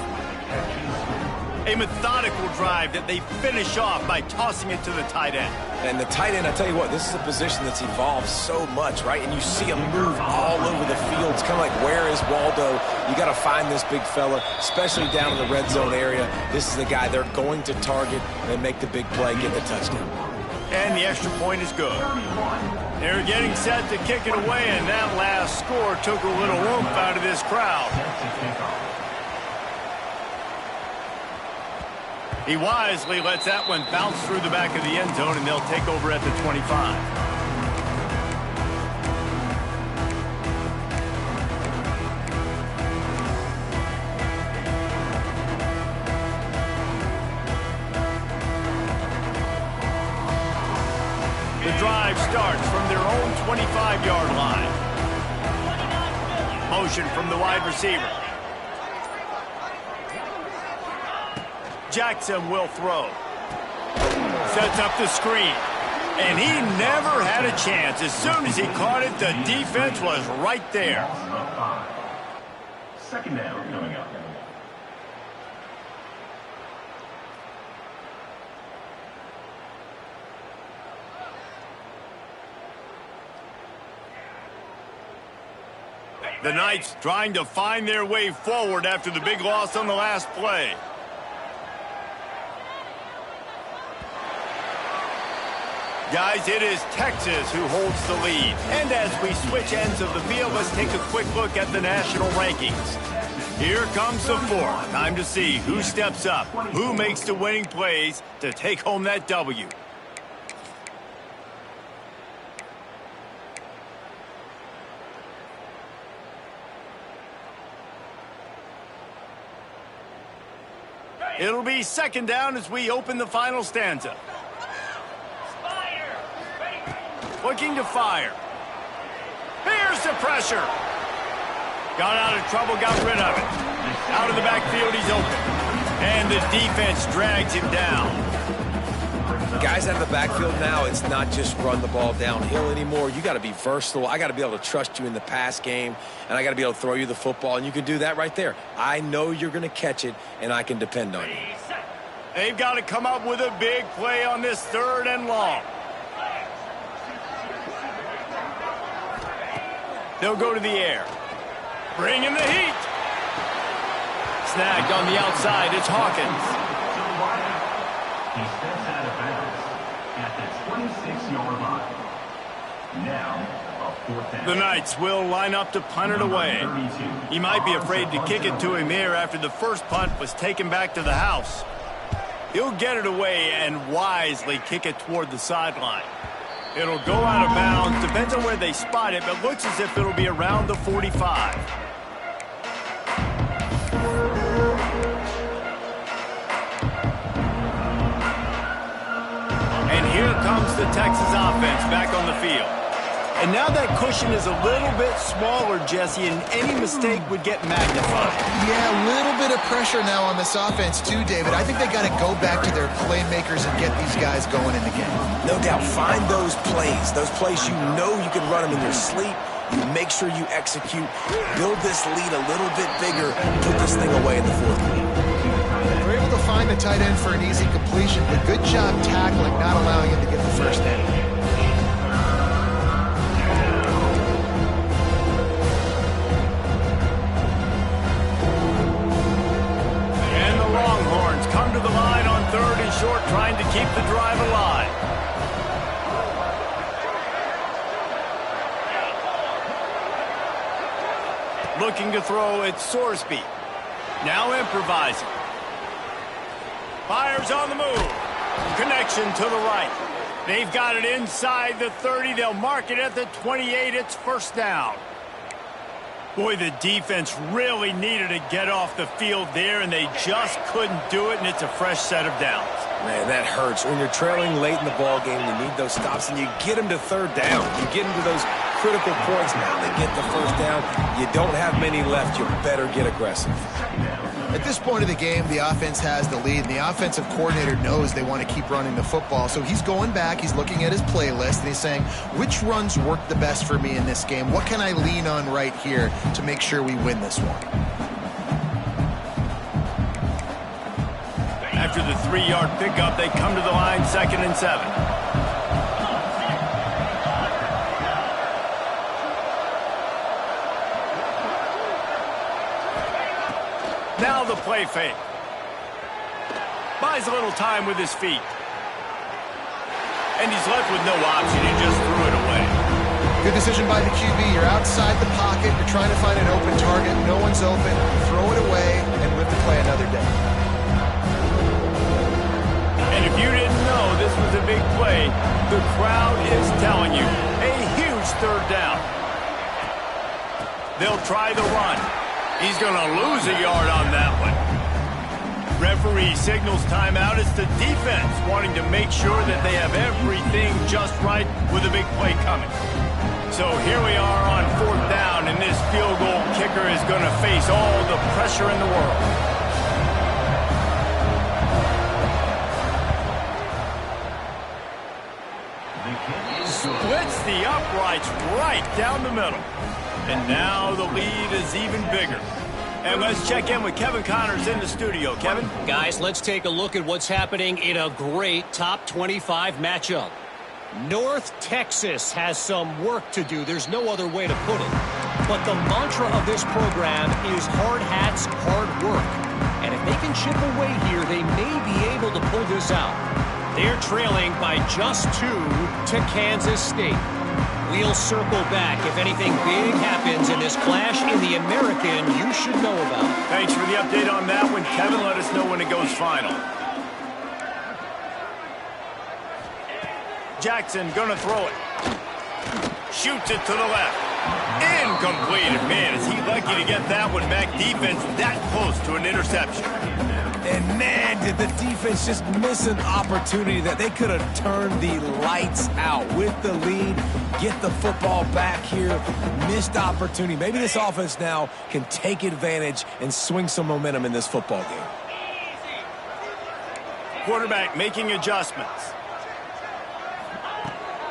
Speaker 1: A methodical drive that they finish off by tossing it to the tight end.
Speaker 2: And the tight end, I tell you what, this is a position that's evolved so much, right? And you see him move all over the field. It's kind of like, where is Waldo? You got to find this big fella, especially down in the red zone area. This is the guy they're going to target and make the big play, get the touchdown.
Speaker 1: And the extra point is good. They're getting set to kick it away, and that last score took a little oomph out of this crowd. He wisely lets that one bounce through the back of the end zone, and they'll take over at the 25. The drive starts from their own 25-yard line. Motion from the wide receiver. Jackson will throw. Sets up the screen. And he never had a chance. As soon as he caught it, the defense was right there.
Speaker 4: 2nd down coming up.
Speaker 1: The Knights trying to find their way forward after the big loss on the last play. Guys, it is Texas who holds the lead. And as we switch ends of the field, let's take a quick look at the national rankings. Here comes the 4th. Time to see who steps up, who makes the winning plays to take home that W. It'll be 2nd down as we open the final stanza. Looking to fire. Here's the pressure. Got out of trouble, got rid of it. Out of the backfield, he's open. And the defense drags him down.
Speaker 2: Guys out of the backfield now, it's not just run the ball downhill anymore. You got to be versatile. I got to be able to trust you in the pass game, and I got to be able to throw you the football, and you can do that right there. I know you're going to catch it, and I can depend on you.
Speaker 1: They've got to come up with a big play on this 3rd and long. They'll go to the air. Bring in the heat. Snagged on the outside. It's Hawkins.
Speaker 4: He steps out of bounds at the 26-yard line. Now, a 4th down.
Speaker 1: The Knights will line up to punt it away. He might be afraid to kick it to him here after the first punt was taken back to the house. He'll get it away and wisely kick it toward the sideline. It'll go out of bounds. Depends on where they spot it, but looks as if it'll be around the 45. And here comes the Texas offense back on the field. And now that cushion is a little bit smaller, Jesse, and any mistake would get magnified.
Speaker 3: Yeah, a little bit of pressure now on this offense too, David. I think they got to go back to their playmakers and get these guys going in the game.
Speaker 2: No doubt. Find those plays you know you can run them in your sleep. You make sure you execute. Build this lead a little bit bigger. Put this thing away in the 4th quarter.
Speaker 3: They're able to find the tight end for an easy completion, but good job tackling, not allowing him to get the first down.
Speaker 1: And the Longhorns come to the line on 3rd and short, trying to keep the drive alive. Looking to throw, it's Sorsby. Now improvising. Fires on the move. Connection to the right. They've got it inside the 30. They'll mark it at the 28. It's 1st down. Boy, the defense really needed to get off the field there, and they just couldn't do it, and it's a fresh set of downs.
Speaker 2: Man, that hurts. When you're trailing late in the ball game, you need those stops, and you get them to third down. You get into those critical points. Now they get the first down. You don't have many left. You better get aggressive.
Speaker 3: At this point of the game, the offense has the lead, and the offensive coordinator knows they want to keep running the football. So he's going back, he's looking at his playlist, and he's saying, which runs work the best for me in this game? What can I lean on right here to make sure we win this one?
Speaker 1: After the 3-yard pickup, they come to the line, 2nd and 7. Now the play fake. Buys a little time with his feet. And he's left with no option. He just threw it away.
Speaker 3: Good decision by the QB. You're outside the pocket. You're trying to find an open target. No one's open. Throw it away and live to play another day.
Speaker 1: And if you didn't know this was a big play, the crowd is telling you. A huge 3rd down. They'll try the run. He's going to lose a yard on that one. Referee signals timeout. It's the defense wanting to make sure that they have everything just right with a big play coming. So here we are on 4th down, and this field goal kicker is going to face all the pressure in the world. Splits the uprights right down the middle. And now the lead is even bigger. And let's check in with Kevin Connors in the studio. Kevin?
Speaker 5: Guys, let's take a look at what's happening in a great top 25 matchup. North Texas has some work to do. There's no other way to put it. But the mantra of this program is hard hats, hard work. And if they can chip away here, they may be able to pull this out. They're trailing by just 2 to Kansas State. We'll circle back if anything big happens in this clash in the American you should know about.
Speaker 1: Thanks for the update on that one, Kevin. Let us know when it goes final. Jackson gonna throw it. Shoots it to the left. Incomplete. And man, is he lucky to get that one back. Defense that close to an interception.
Speaker 2: And man, did the defense just miss an opportunity that they could have turned the lights out with the lead, get the football back here, missed opportunity. Maybe this offense now can take advantage and swing some momentum in this football game.
Speaker 1: Quarterback making adjustments.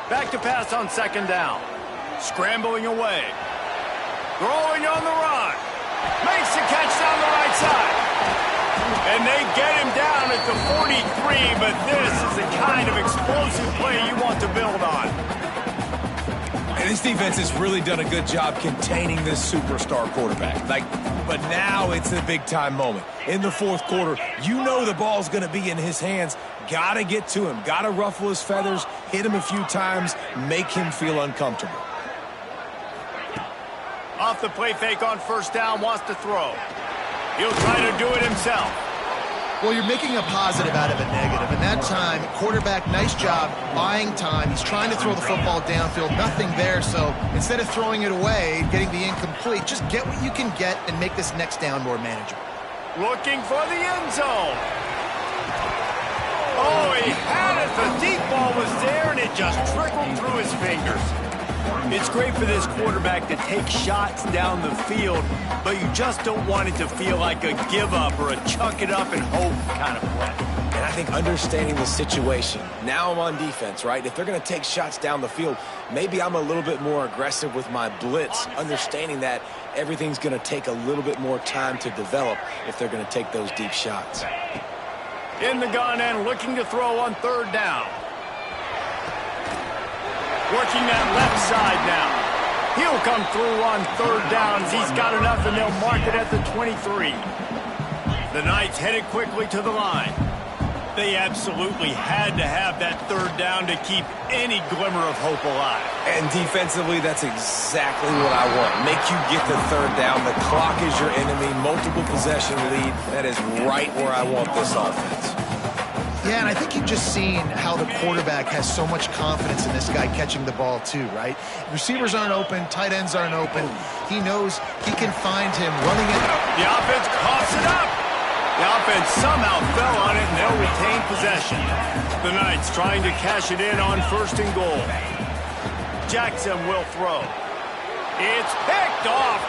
Speaker 1: Back to pass on 2nd down. Scrambling away. Throwing on the run. Makes the catch down the right side. And they get him down at the 43, but this is the kind of explosive play you want to build on.
Speaker 2: And this defense has really done a good job containing this superstar quarterback. But now it's a big-time moment. In the 4th quarter, you know the ball's going to be in his hands. Got to get to him. Got to ruffle his feathers, hit him a few times, make him feel uncomfortable.
Speaker 1: Off the play fake on 1st down, wants to throw. He'll try to do it himself.
Speaker 3: Well, you're making a positive out of a negative. And that time, quarterback, nice job, buying time. He's trying to throw the football downfield. Nothing there, so instead of throwing it away, getting the incomplete, just get what you can get and make this next down more manageable.
Speaker 1: Looking for the end zone. Oh, he had it. The deep ball was there, and it just trickled through his fingers. It's great for this quarterback to take shots down the field, but you just don't want it to feel like a give-up or a chuck it up and hope kind of play.
Speaker 2: And I think understanding the situation, now I'm on defense, right? If they're going to take shots down the field, maybe I'm a little bit more aggressive with my blitz, understanding that everything's going to take a little bit more time to develop if they're going to take those deep shots.
Speaker 1: In the gun and looking to throw on 3rd down. Working that left side now. He'll come through on 3rd downs. He's got enough, and they'll mark it at the 23. The Knights headed quickly to the line. They absolutely had to have that 3rd down to keep any glimmer of hope alive.
Speaker 2: And defensively, that's exactly what I want. Make you get the 3rd down. The clock is your enemy. Multiple possession lead. That is right where I want this offense.
Speaker 3: Yeah, and I think you've just seen how the quarterback has so much confidence in this guy catching the ball too, right? Receivers aren't open, tight ends aren't open. He knows he can find him running it.
Speaker 1: The offense coughs it up. The offense somehow fell on it, and they'll retain possession. The Knights trying to cash it in on 1st and goal. Jackson will throw. It's picked off.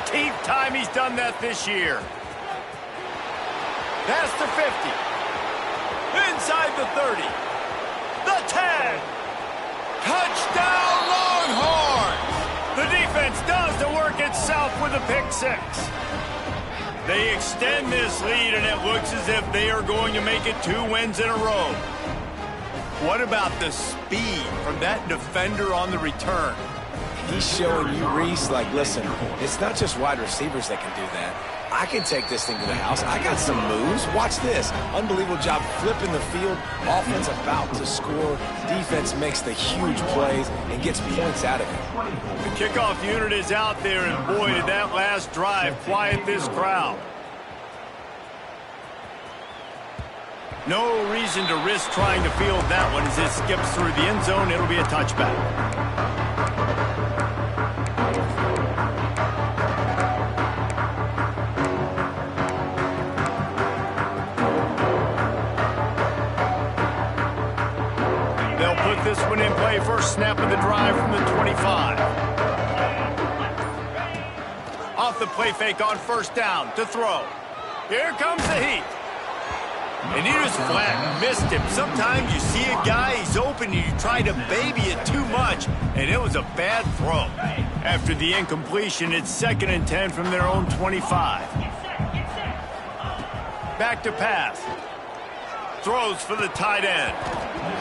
Speaker 1: 13th time he's done that this year. Past the 50. Inside the 30. The 10. Touchdown, Longhorns! The defense does the work itself with a pick 6. They extend this lead, and it looks as if they are going to make it 2 wins in a row. What about the speed from that defender on the return?
Speaker 2: He's showing you, Reese, like, listen, it's not just wide receivers that can do that. I can take this thing to the house. I got some moves. Watch this. Unbelievable job flipping the field. Offense about to score. Defense makes the huge plays and gets points out of it.
Speaker 1: The kickoff unit is out there, and boy, did that last drive quiet this crowd. No reason to risk trying to field that one as it skips through the end zone. It'll be a touchback. This one in play. First snap of the drive from the 25. Off the play fake on 1st down to throw. Here comes the heat. And he just flat missed him. Sometimes you see a guy, he's open, and you try to baby it too much, and it was a bad throw. After the incompletion, it's 2nd and 10 from their own 25. Back to pass. Throws for the tight end.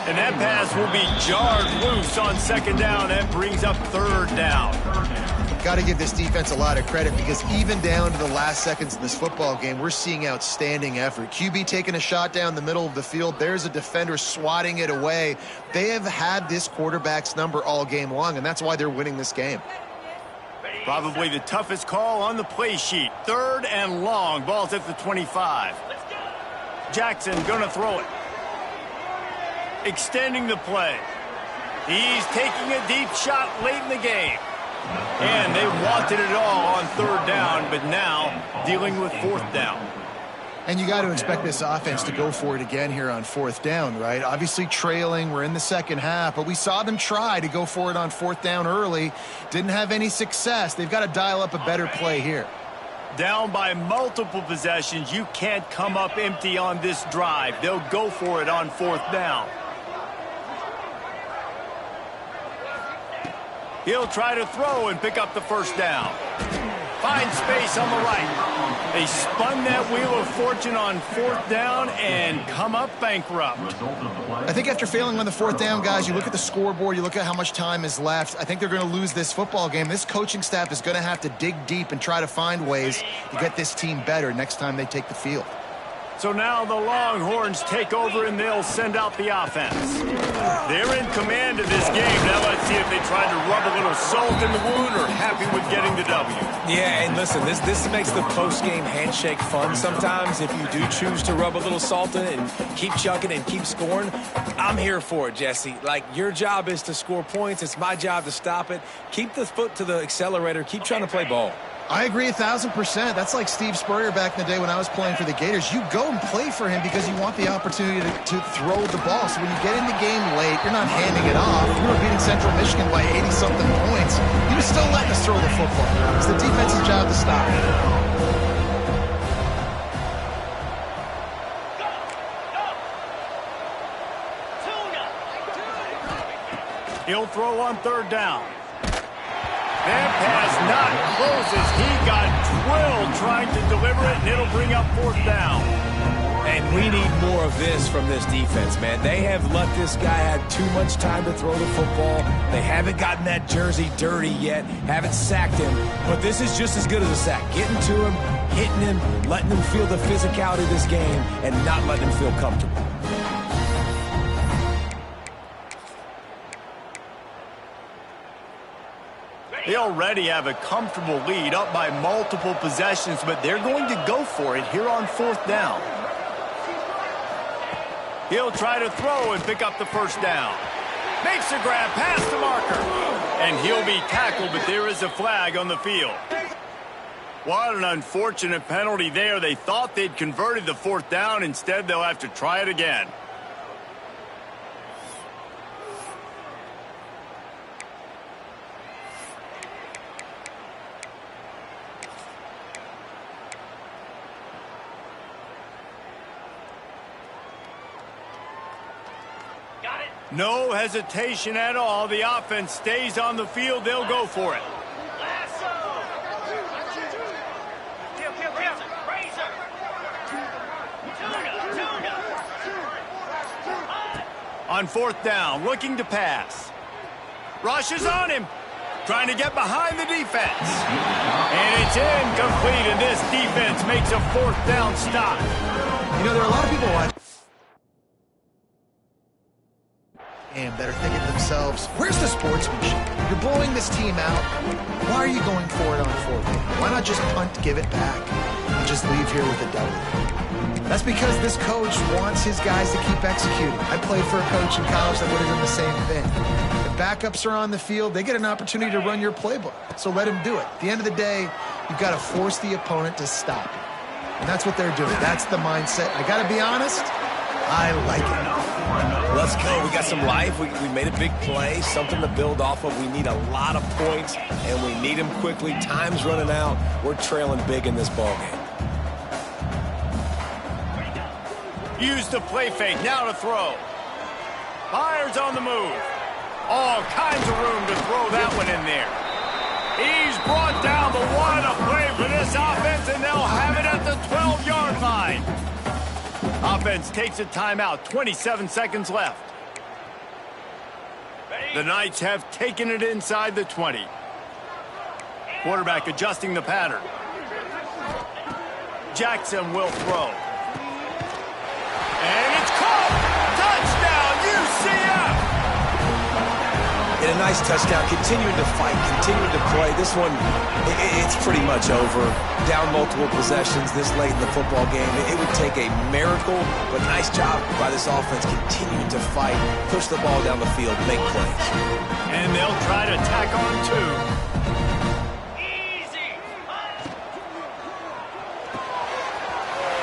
Speaker 1: And that pass will be jarred loose on 2nd down. That brings up 3rd down.
Speaker 3: Got to give this defense a lot of credit because even down to the last seconds of this football game, we're seeing outstanding effort. QB taking a shot down the middle of the field. There's a defender swatting it away. They have had this quarterback's number all game long, and that's why they're winning this game.
Speaker 1: Probably the toughest call on the play sheet. 3rd and long. Ball's at the 25. Jackson gonna throw it. Extending the play. He's taking a deep shot late in the game. And they wanted it all on 3rd down, but now dealing with 4th down.
Speaker 3: And you got to expect this offense to go for it again here on 4th down, right? Obviously trailing, we're in the 2nd half, but we saw them try to go for it on 4th down early. Didn't have any success. They've got to dial up a better play here.
Speaker 1: Down by multiple possessions, you can't come up empty on this drive. They'll go for it on 4th down. He'll try to throw and pick up the 1st down. Find space on the right. They spun that wheel of fortune on 4th down and come up bankrupt.
Speaker 3: I think after failing on the 4th down, guys, you look at the scoreboard, you look at how much time is left. I think they're going to lose this football game. This coaching staff is going to have to dig deep and try to find ways to get this team better next time they take the field.
Speaker 1: So now the Longhorns take over and they'll send out the offense. They're in command of this game. Now let's see if they try to rub a little salt in the wound or happy with getting the W.
Speaker 2: Yeah, and listen, this makes the post-game handshake fun sometimes. If you do choose to rub a little salt in it and keep chucking and keep scoring, I'm here for it, Jesse. Like, your job is to score points. It's my job to stop it. Keep the foot to the accelerator. Keep trying to play ball.
Speaker 3: I agree 1,000%. That's like Steve Spurrier back in the day when I was playing for the Gators. You go and play for him because you want the opportunity to throw the ball. So when you get in the game late, you're not handing it off. You were beating Central Michigan by 80-something points. You were still letting us throw the football. It's the defense's job to stop it.
Speaker 1: He'll throw on 3rd down. That pass not close as he got drilled trying to deliver it, and it'll bring up 4th down.
Speaker 2: And we need more of this from this defense, man. They have let this guy have too much time to throw the football. They haven't gotten that jersey dirty yet, haven't sacked him. But this is just as good as a sack. Getting to him, hitting him, letting him feel the physicality of this game, and not letting him feel comfortable.
Speaker 1: They already have a comfortable lead, up by multiple possessions, but they're going to go for it here on 4th down. He'll try to throw and pick up the first down. Makes a grab past the marker. And he'll be tackled, but there is a flag on the field. What an unfortunate penalty there. They thought they'd converted the fourth down. Instead, they'll have to try it again. No hesitation at all. The offense stays on the field. They'll go for it. On fourth down, looking to pass. Rushes on him. Trying to get behind the defense. And it's incomplete, and this defense makes a fourth down stop.
Speaker 3: You know, there are a lot of people watching that are thinking to themselves, where's the sportsmanship? You're blowing this team out. Why are you going for it on fourth down? Why not just punt, give it back, and just leave here with a W? That's because this coach wants his guys to keep executing. I played for a coach in college that would have done the same thing. The backups are on the field. They get an opportunity to run your playbook, so let them do it. At the end of the day, you've got to force the opponent to stop it. And that's what they're doing. That's the mindset. I got to be honest, I like it.
Speaker 2: Let's go. We got some life. We made a big play, something to build off of. We need a lot of points, and we need them quickly. Time's running out. We're trailing big in this ballgame.
Speaker 1: Use the play fake. Now to throw. Fires on the move. All kinds of room to throw that one in there. He's brought down, but what a play for this offense, and they'll have it at the 12-yard line. Offense takes a timeout, 27 seconds left. The Knights have taken it inside the 20. Quarterback adjusting the pattern. Jackson will throw. And it's caught! Touchdown, UCF!
Speaker 2: And a nice touchdown, continuing to fight, continuing to play. This one, it's pretty much over. Down multiple possessions this late in the football game. It would take a miracle, but nice job by this offense continuing to fight, push the ball down the field, make plays.
Speaker 1: And they'll try to tack on two.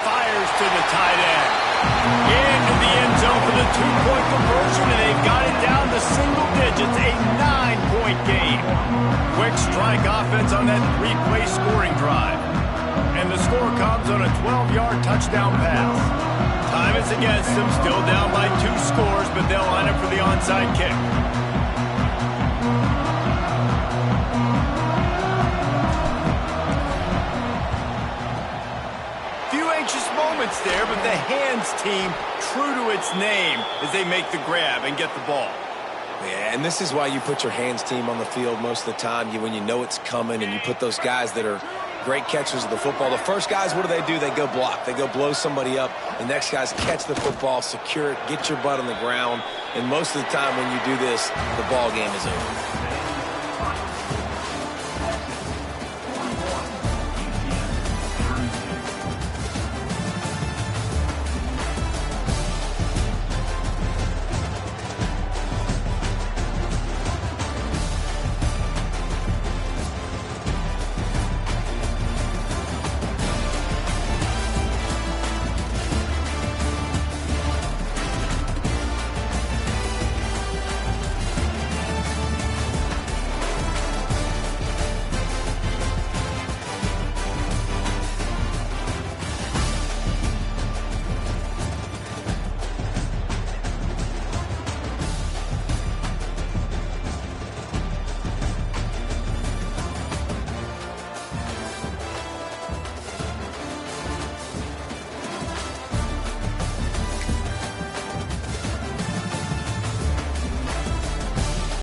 Speaker 1: Fires to the tight end. Into the end zone for the two-point conversion, and they've got it down to single digits, a 9-point game. Quick strike offense on that three-play scoring drive. And the score comes on a 12-yard touchdown pass. Time is against them, still down by 2 scores, but they'll line up for the onside kick. Moments there, but the hands team true to its name as they make the grab and get the ball.
Speaker 2: Yeah, and this is why you put your hands team on the field most of the time. When you know it's coming and you put those guys that are great catchers of the football. The first guys, what do? They go block. They go blow somebody up. The next guys catch the football, secure it, get your butt on the ground. And most of the time when you do this, the ball game is over.